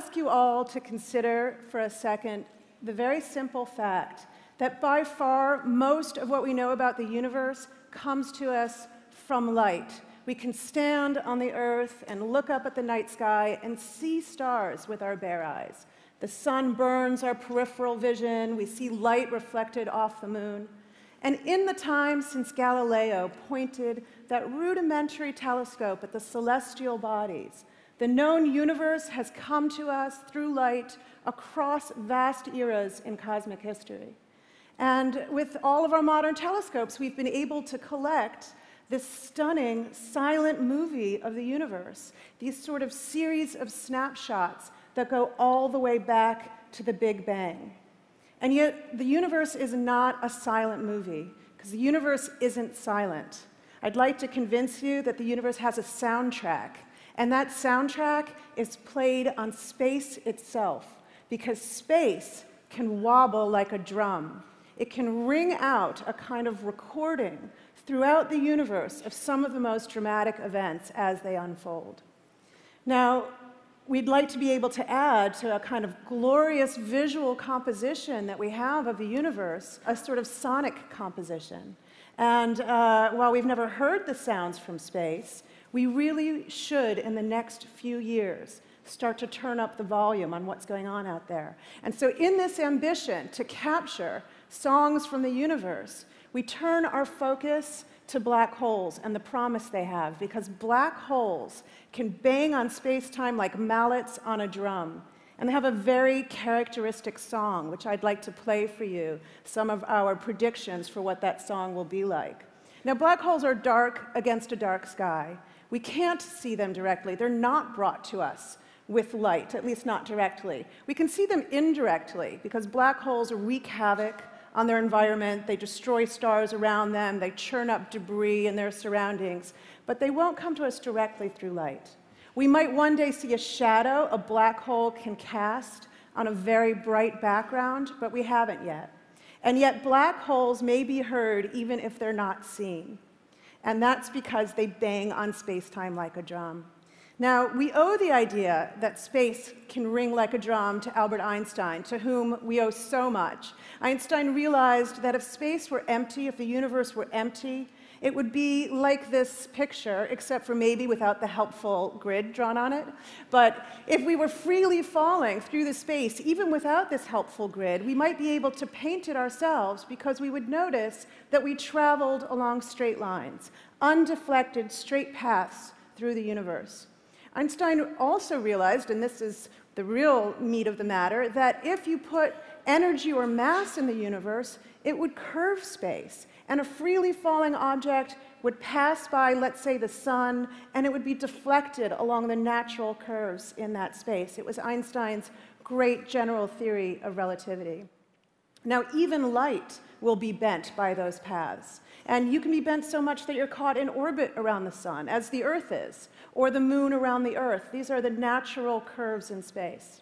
ask you all to consider for a second the very simple fact that by far most of what we know about the universe comes to us from light. We can stand on the earth and look up at the night sky and see stars with our bare eyes. The sun burns our peripheral vision. We see light reflected off the moon. And in the time since Galileo pointed that rudimentary telescope at the celestial bodies, the known universe has come to us through light across vast eras in cosmic history. And with all of our modern telescopes, we've been able to collect this stunning silent movie of the universe, these sort of series of snapshots that go all the way back to the Big Bang. And yet, the universe is not a silent movie, because the universe isn't silent. I'd like to convince you that the universe has a soundtrack, and that soundtrack is played on space itself, because space can wobble like a drum. It can ring out a kind of recording throughout the universe of some of the most dramatic events as they unfold. Now, we'd like to be able to add to a kind of glorious visual composition that we have of the universe, a sort of sonic composition. And while we've never heard the sounds from space, we really should, in the next few years, start to turn up the volume on what's going on out there. And so in this ambition to capture songs from the universe, we turn our focus to black holes and the promise they have, because black holes can bang on space-time like mallets on a drum. And they have a very characteristic song, which I'd like to play for you, some of our predictions for what that song will be like. Now, black holes are dark against a dark sky. We can't see them directly. They're not brought to us with light, at least not directly. We can see them indirectly, because black holes wreak havoc on their environment. They destroy stars around them. They churn up debris in their surroundings. But they won't come to us directly through light. We might one day see a shadow a black hole can cast on a very bright background, but we haven't yet. And yet black holes may be heard even if they're not seen. And that's because they bang on space-time like a drum. Now, we owe the idea that space can ring like a drum to Albert Einstein, to whom we owe so much. Einstein realized that if space were empty, if the universe were empty, it would be like this picture, except for maybe without the helpful grid drawn on it. But if we were freely falling through the space, even without this helpful grid, we might be able to paint it ourselves, because we would notice that we traveled along straight lines, undeflected straight paths through the universe. Einstein also realized, and this is the real meat of the matter, that if you put energy or mass in the universe, it would curve space. And a freely falling object would pass by, let's say, the sun, and it would be deflected along the natural curves in that space. It was Einstein's great general theory of relativity. Now, even light will be bent by those paths. And you can be bent so much that you're caught in orbit around the sun, as the Earth is, or the moon around the Earth. These are the natural curves in space.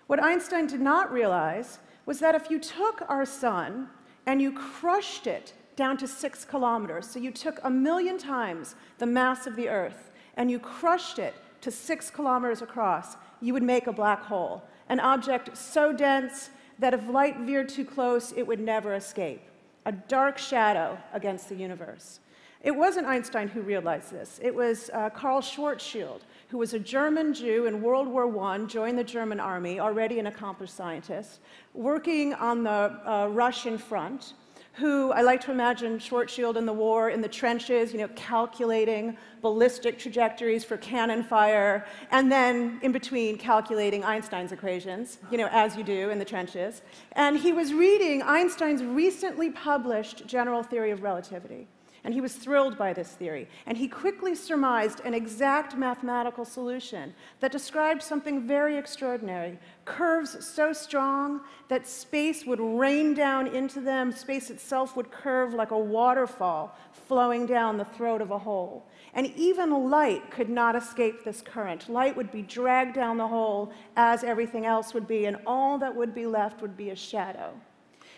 What Einstein did not realize was that if you took our sun and you crushed it down to 6 kilometers, so you took 1,000,000 times the mass of the Earth, and you crushed it to 6 kilometers across, you would make a black hole, an object so dense that if light veered too close, it would never escape. A dark shadow against the universe. It wasn't Einstein who realized this. It was Karl Schwarzschild, who was a German Jew in World War I, joined the German army, already an accomplished scientist, working on the Russian front, who I like to imagine Schwarzschild in the war, in the trenches, calculating ballistic trajectories for cannon fire, and then in between calculating Einstein's equations, as you do in the trenches. And he was reading Einstein's recently published general theory of relativity. And he was thrilled by this theory. And he quickly surmised an exact mathematical solution that described something very extraordinary. Curves so strong that space would rain down into them. Space itself would curve like a waterfall flowing down the throat of a hole. And even light could not escape this current. Light would be dragged down the hole as everything else would be, and all that would be left would be a shadow.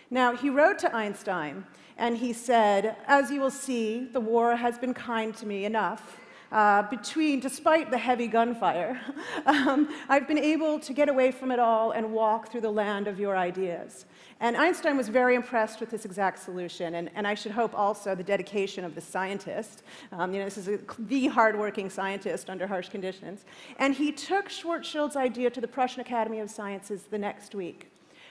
Now, he wrote to Einstein, and he said, "As you will see, the war has been kind to me enough. despite the heavy gunfire, I've been able to get away from it all and walk through the land of your ideas. And Einstein was very impressed with this exact solution, and I should hope also the dedication of the scientist. This is the hardworking scientist under harsh conditions. And he took Schwarzschild's idea to the Prussian Academy of Sciences the next week.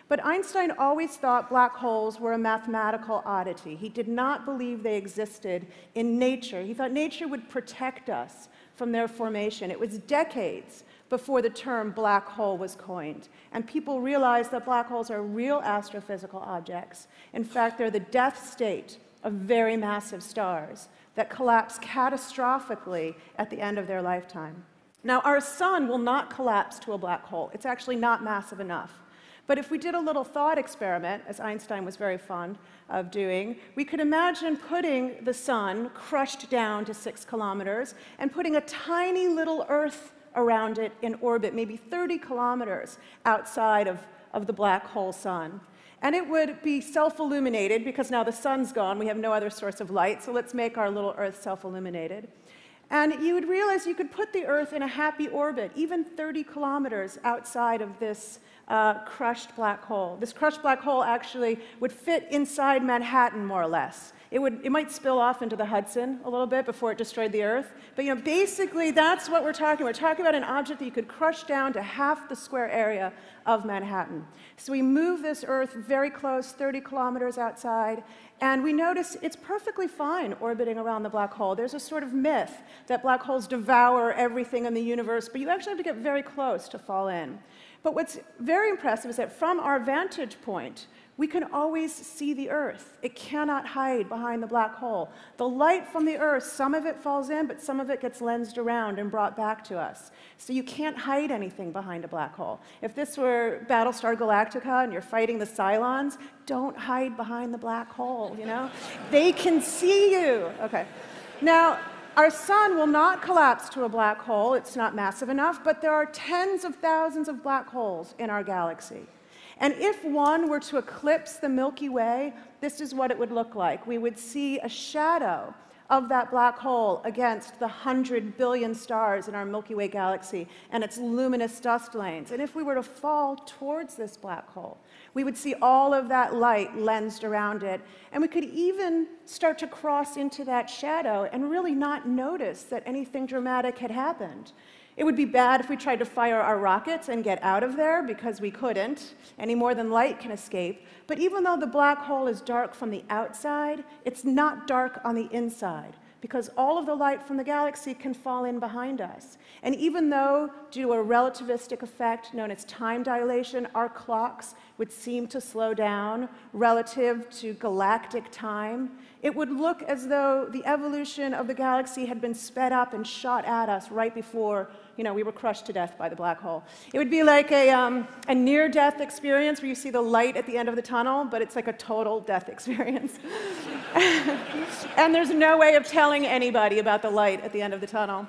But Einstein always thought black holes were a mathematical oddity. He did not believe they existed in nature. He thought nature would protect us from their formation. It was decades before the term black hole was coined. And people realized that black holes are real astrophysical objects. In fact, they're the death state of very massive stars that collapse catastrophically at the end of their lifetime. Now, our sun will not collapse to a black hole. It's actually not massive enough. But if we did a little thought experiment, as Einstein was very fond of doing, we could imagine putting the sun crushed down to 6 kilometers and putting a tiny little Earth around it in orbit, maybe 30 kilometers outside of the black hole sun. And it would be self-illuminated, because now the sun's gone, we have no other source of light, so let's make our little Earth self-illuminated. And you would realize you could put the Earth in a happy orbit, even 30 kilometers outside of this crushed black hole. This crushed black hole actually would fit inside Manhattan, more or less. It might spill off into the Hudson a little bit before it destroyed the Earth. But basically, that's what we're talking about. We're talking about an object that you could crush down to half the square area of Manhattan. So we move this Earth very close, 30 kilometers outside, and we notice it's perfectly fine orbiting around the black hole. There's a sort of myth that black holes devour everything in the universe, but you actually have to get very close to fall in. But what's very impressive is that from our vantage point, we can always see the Earth. It cannot hide behind the black hole. The light from the Earth, some of it falls in, but some of it gets lensed around and brought back to us. So you can't hide anything behind a black hole. If this were Battlestar Galactica and you're fighting the Cylons, don't hide behind the black hole, They can see you. Okay. Now, our sun will not collapse to a black hole. It's not massive enough, but there are tens of thousands of black holes in our galaxy. And if one were to eclipse the Milky Way, this is what it would look like. We would see a shadow of that black hole against the 100 billion stars in our Milky Way galaxy and its luminous dust lanes. And if we were to fall towards this black hole, we would see all of that light lensed around it, and we could even start to cross into that shadow and really not notice that anything dramatic had happened. It would be bad if we tried to fire our rockets and get out of there, because we couldn't, any more than light can escape. But even though the black hole is dark from the outside, it's not dark on the inside, because all of the light from the galaxy can fall in behind us. And even though, due to a relativistic effect known as time dilation, our clocks would seem to slow down relative to galactic time, it would look as though the evolution of the galaxy had been sped up and shot at us right before we were crushed to death by the black hole. It would be like a near-death experience where you see the light at the end of the tunnel, but it's like a total death experience. And there's no way of telling anybody about the light at the end of the tunnel.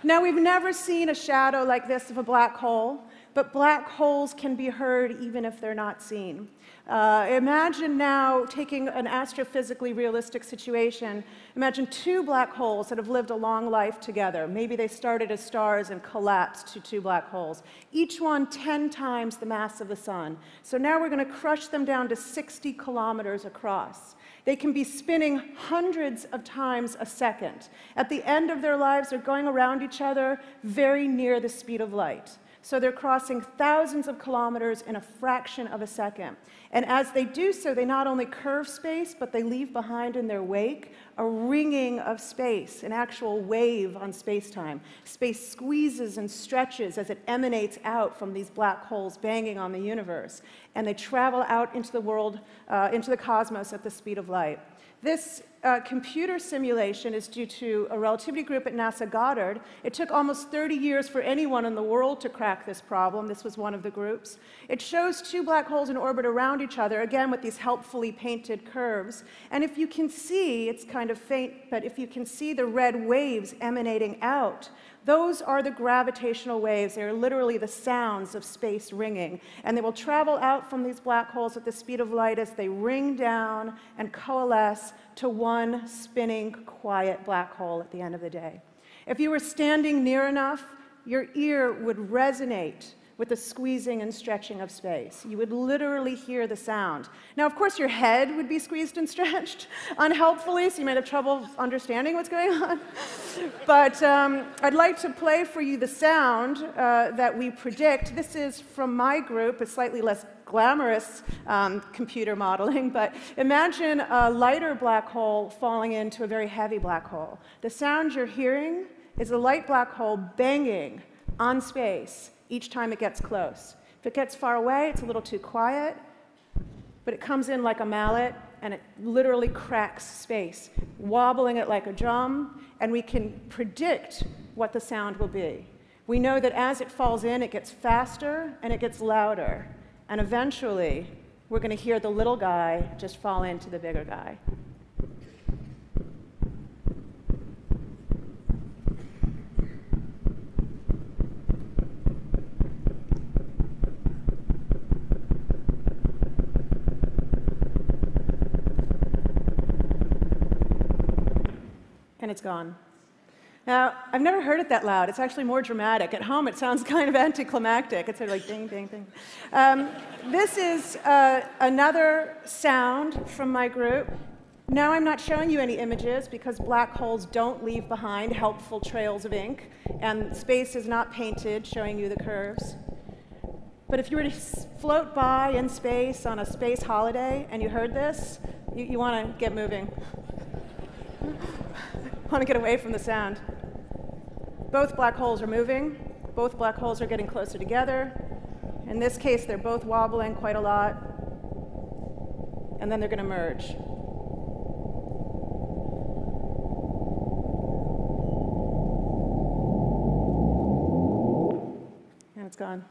Now, we've never seen a shadow like this of a black hole, but black holes can be heard even if they're not seen. Imagine now taking an astrophysically realistic situation. Imagine two black holes that have lived a long life together. Maybe they started as stars and collapsed to two black holes, each one 10 times the mass of the sun. So now we're going to crush them down to 60 kilometers across. They can be spinning hundreds of times a second. At the end of their lives, they're going around each other very near the speed of light. So they're crossing thousands of kilometers in a fraction of a second. And as they do so, they not only curve space, but they leave behind in their wake a ringing of space, an actual wave on space-time. Space squeezes and stretches as it emanates out from these black holes banging on the universe. And they travel out into the world, into the cosmos at the speed of light. This computer simulation is due to a relativity group at NASA Goddard. It took almost 30 years for anyone in the world to crack this problem. This was one of the groups. It shows two black holes in orbit around each other, again with these helpfully painted curves. And if you can see, it's kind of faint, but if you can see the red waves emanating out, those are the gravitational waves. They are literally the sounds of space ringing. And they will travel out from these black holes at the speed of light as they ring down and coalesce to one spinning, quiet black hole at the end of the day. If you were standing near enough, your ear would resonate with the squeezing and stretching of space. You would literally hear the sound. Now, of course, your head would be squeezed and stretched unhelpfully, so you might have trouble understanding what's going on. But I'd like to play for you the sound that we predict. This is from my group, a slightly less glamorous computer modeling, but imagine a lighter black hole falling into a very heavy black hole. The sound you're hearing is a light black hole banging on space each time it gets close. If it gets far away, it's a little too quiet, but it comes in like a mallet, and it literally cracks space, wobbling it like a drum, and we can predict what the sound will be. We know that as it falls in, it gets faster and it gets louder, and eventually, we're going to hear the little guy just fall into the bigger guy. And it's gone. Now, I've never heard it that loud. It's actually more dramatic. At home, it sounds kind of anticlimactic. It's sort of like ding, ding, ding. This is another sound from my group. Now, I'm not showing you any images because black holes don't leave behind helpful trails of ink, and space is not painted showing you the curves. But if you were to float by in space on a space holiday and you heard this, you want to get moving. Want to get away from the sound. Both black holes are moving. Both black holes are getting closer together. In this case, they're both wobbling quite a lot. And then they're going to merge. And it's gone.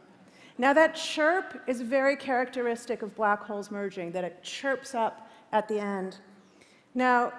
Now that chirp is very characteristic of black holes merging, that it chirps up at the end. Now,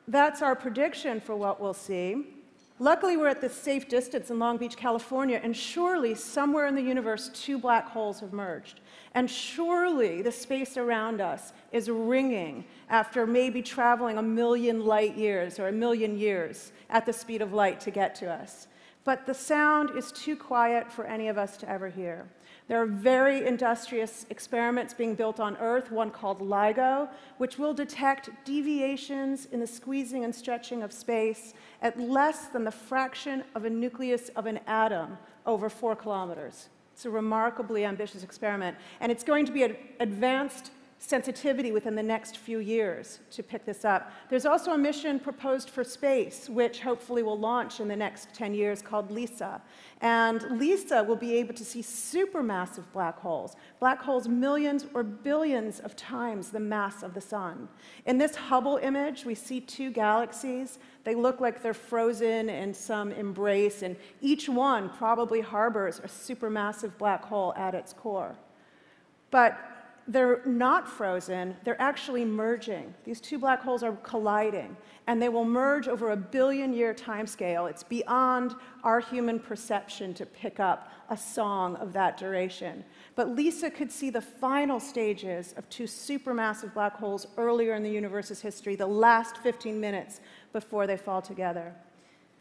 that's our prediction for what we'll see. Luckily, we're at this safe distance in Long Beach, California, and surely somewhere in the universe, two black holes have merged. And surely the space around us is ringing after maybe traveling 1,000,000 light years or 1,000,000 years at the speed of light to get to us. But the sound is too quiet for any of us to ever hear. There are very industrious experiments being built on Earth, one called LIGO, which will detect deviations in the squeezing and stretching of space at less than the fraction of a nucleus of an atom over 4 kilometers. It's a remarkably ambitious experiment, and it's going to be an advanced sensitivity within the next few years to pick this up. There's also a mission proposed for space, which hopefully will launch in the next 10 years, called LISA. And LISA will be able to see supermassive black holes millions or billions of times the mass of the sun. In this Hubble image, we see two galaxies. They look like they're frozen in some embrace, and each one probably harbors a supermassive black hole at its core. But they're not frozen, they're actually merging. These two black holes are colliding, and they will merge over a billion-year timescale. It's beyond our human perception to pick up a song of that duration. But LISA could see the final stages of two supermassive black holes earlier in the universe's history, the last 15 minutes before they fall together.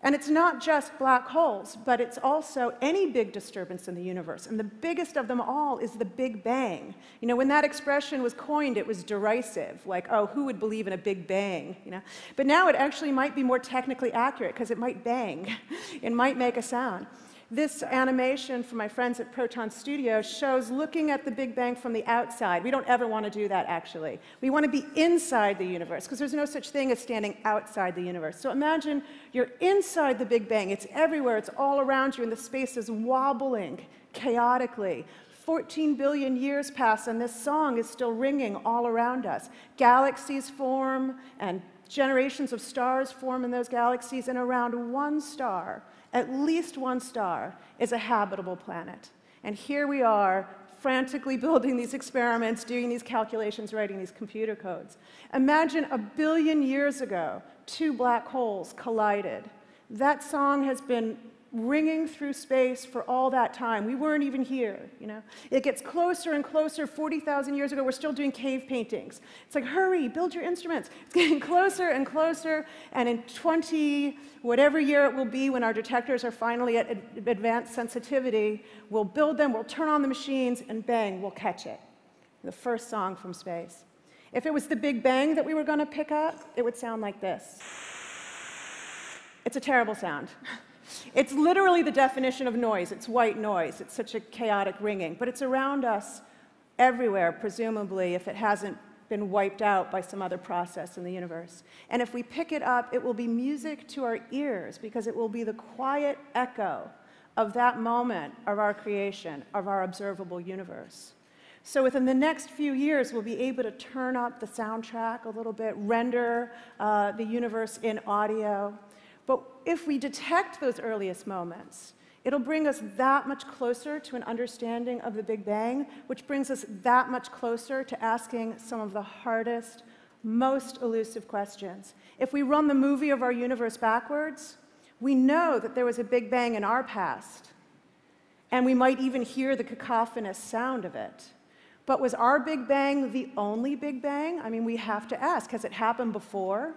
And it's not just black holes, but it's also any big disturbance in the universe. And the biggest of them all is the Big Bang. You know, when that expression was coined, it was derisive, like, oh, who would believe in a Big Bang? You know? But now it actually might be more technically accurate because it might bang. It might make a sound. This animation from my friends at Proton Studio shows looking at the Big Bang from the outside. We don't ever want to do that, actually. We want to be inside the universe, because there's no such thing as standing outside the universe. So imagine you're inside the Big Bang. It's everywhere. It's all around you, and the space is wobbling chaotically. 14 billion years pass, and this song is still ringing all around us. Galaxies form, and generations of stars form in those galaxies, and around one star, at least one star, is a habitable planet. And here we are, frantically building these experiments, doing these calculations, writing these computer codes. Imagine 1 billion years ago, two black holes collided. That song has been ringing through space for all that time. We weren't even here, you know. It gets closer and closer. 40,000 years ago, we're still doing cave paintings. It's like, hurry, build your instruments. It's getting closer and closer, and in 20, whatever year it will be when our detectors are finally at advanced sensitivity, we'll build them, we'll turn on the machines, and bang, we'll catch it. The first song from space. If it was the Big Bang that we were going to pick up, it would sound like this. It's a terrible sound. It's literally the definition of noise. It's white noise. It's such a chaotic ringing. But it's around us everywhere, presumably, if it hasn't been wiped out by some other process in the universe. And if we pick it up, it will be music to our ears, because it will be the quiet echo of that moment of our creation, of our observable universe. So within the next few years, we'll be able to turn up the soundtrack a little bit, render the universe in audio. But if we detect those earliest moments, it'll bring us that much closer to an understanding of the Big Bang, which brings us that much closer to asking some of the hardest, most elusive questions. If we run the movie of our universe backwards, we know that there was a Big Bang in our past, and we might even hear the cacophonous sound of it. But was our Big Bang the only Big Bang? I mean, we have to ask, has it happened before?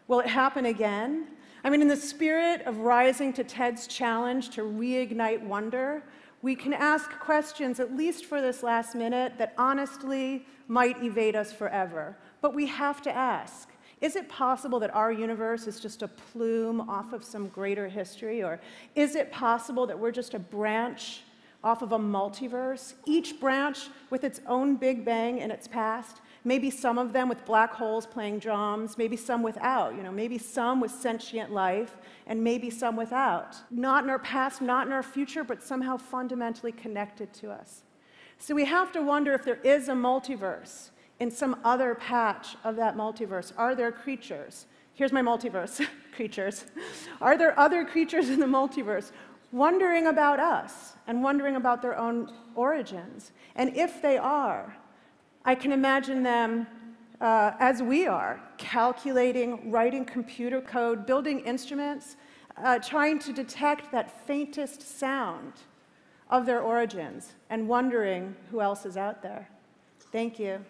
Will it happen again? I mean, in the spirit of rising to Ted's challenge to reignite wonder, we can ask questions, at least for this last minute, that honestly might evade us forever. But we have to ask, is it possible that our universe is just a plume off of some greater history? Or is it possible that we're just a branch off of a multiverse, each branch with its own Big Bang in its past? Maybe some of them with black holes playing drums, maybe some without, you know, maybe some with sentient life, and maybe some without. Not in our past, not in our future, but somehow fundamentally connected to us. So we have to wonder if there is a multiverse in some other patch of that multiverse. Are there creatures? Here's my multiverse, creatures. Are there other creatures in the multiverse wondering about us and wondering about their own origins? And if they are, I can imagine them, as we are, calculating, writing computer code, building instruments, trying to detect that faintest sound of their origins, and wondering who else is out there. Thank you.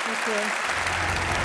Thank you.